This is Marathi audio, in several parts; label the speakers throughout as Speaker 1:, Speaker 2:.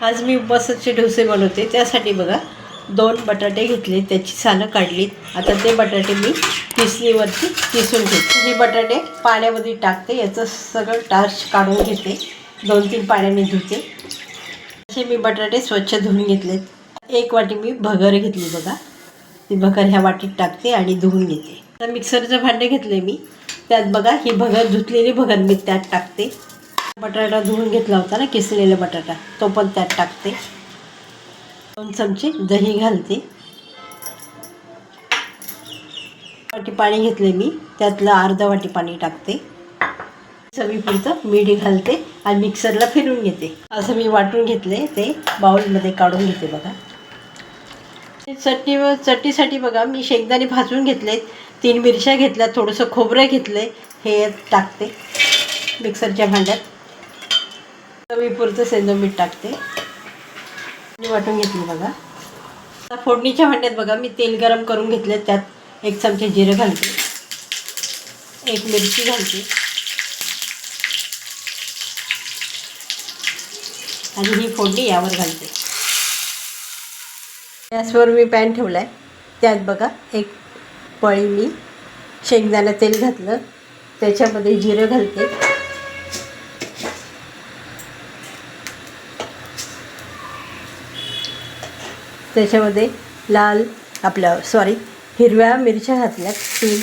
Speaker 1: आज मी उपवासाचे डोसे बनवते. त्यासाठी बघा 2 बटाटे घेतले, त्याची सालं काढली. आता ते बटाटे मी किसणीवरती किसून घेते. हे बटाटे पाण्यामध्ये टाकते, याचं सगळं टार्च काढून घेते. 2-3 पाण्याने धुते. असे मी बटाटे स्वच्छ धुवून घेतलेत. 1 वाटी मी भगर घेतली बघा. ती भगर ह्या वाटीत टाकते आणि धुवून घेते. तर मिक्सरचं भांडे घेतले मी, त्यात बघा ही भगर, धुतलेली भगर मी त्यात टाकते. बटाटा धुवून घेतला होता ना, किसलेला बटाटा, तो पण त्यात टाकते. 2 चमचे दही घालते. वाटी पाणी घेतले मी, त्यातलं अर्धा वाटी पाणी टाकते. चवीपुरतं मीठ घालते आणि मिक्सरला फिरवून घेते. असं मी वाटून घेतले, ते बाउलमध्ये काढून घेते बघा. चटणीसाठी बघा मी शेंगदाणे भाजून घेतलेत, 3 मिरच्या घेतल्या, थोडंसं खोबरं घेतलं, हे टाकते मिक्सरच्या भांड्यात. चवीपुरतं सेंधव मीठ टाकते आणि वाटून घेतली बघा. आता फोडणीच्या भांड्यात बघा मी तेल गरम करून घेतले, त्यात 1 चमचे जिरं घालते, 1 मिरची घालते आणि ही फोडणी यावर घालते. गॅसवर मी पॅन ठेवला आहे, त्यात बघा 1 पळी मी शेंगदाणा तेल घातलं, त्याच्यामध्ये जिरं घालते. त्याच्यामध्ये हिरव्या मिरच्या घातल्यात 3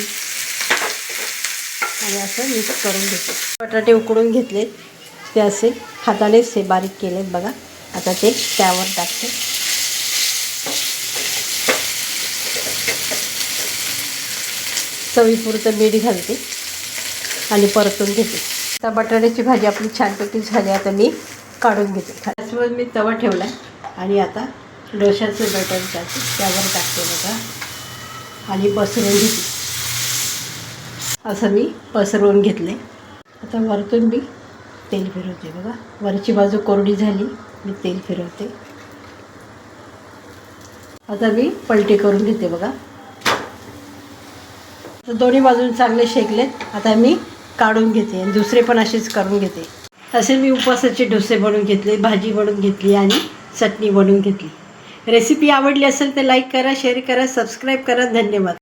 Speaker 1: आणि असं मिक्स करून घेते. बटाटे उकडून घेतलेत, ते असे हातानेच हे बारीक केलेत बघा. आता ते त्यावर टाकते. चवीपुरतं मीठ घालते आणि परतून घेते. आता बटाट्याची भाजी आपली छानपैकी झाली. आता मी काढून घेते. गॅसवर मी तवा ठेवला आहे आणि आता डोशाचं बॅटर त्यावर टाकते बघा आणि पसरवून घेते. असं मी पसरवून घेतले. आता वरतून मी तेल फिरवते बघा. वरची बाजू कोरडी झाली, मी तेल फिरवते. आता मी पलटी करून घेते बघा. तर दोन्ही बाजून चांगले शेकलेत. आता मी काढून घेते आणि दुसरे पण असेच करून घेते. असे मी उपवासाचे डोसे बनवून घेतले, भाजी बनवून घेतली आणि चटणी बनवून घेतली. रेसिपी आवडली असेल तर लाईक करा, शेअर करा, सबस्क्राईब करा. धन्यवाद.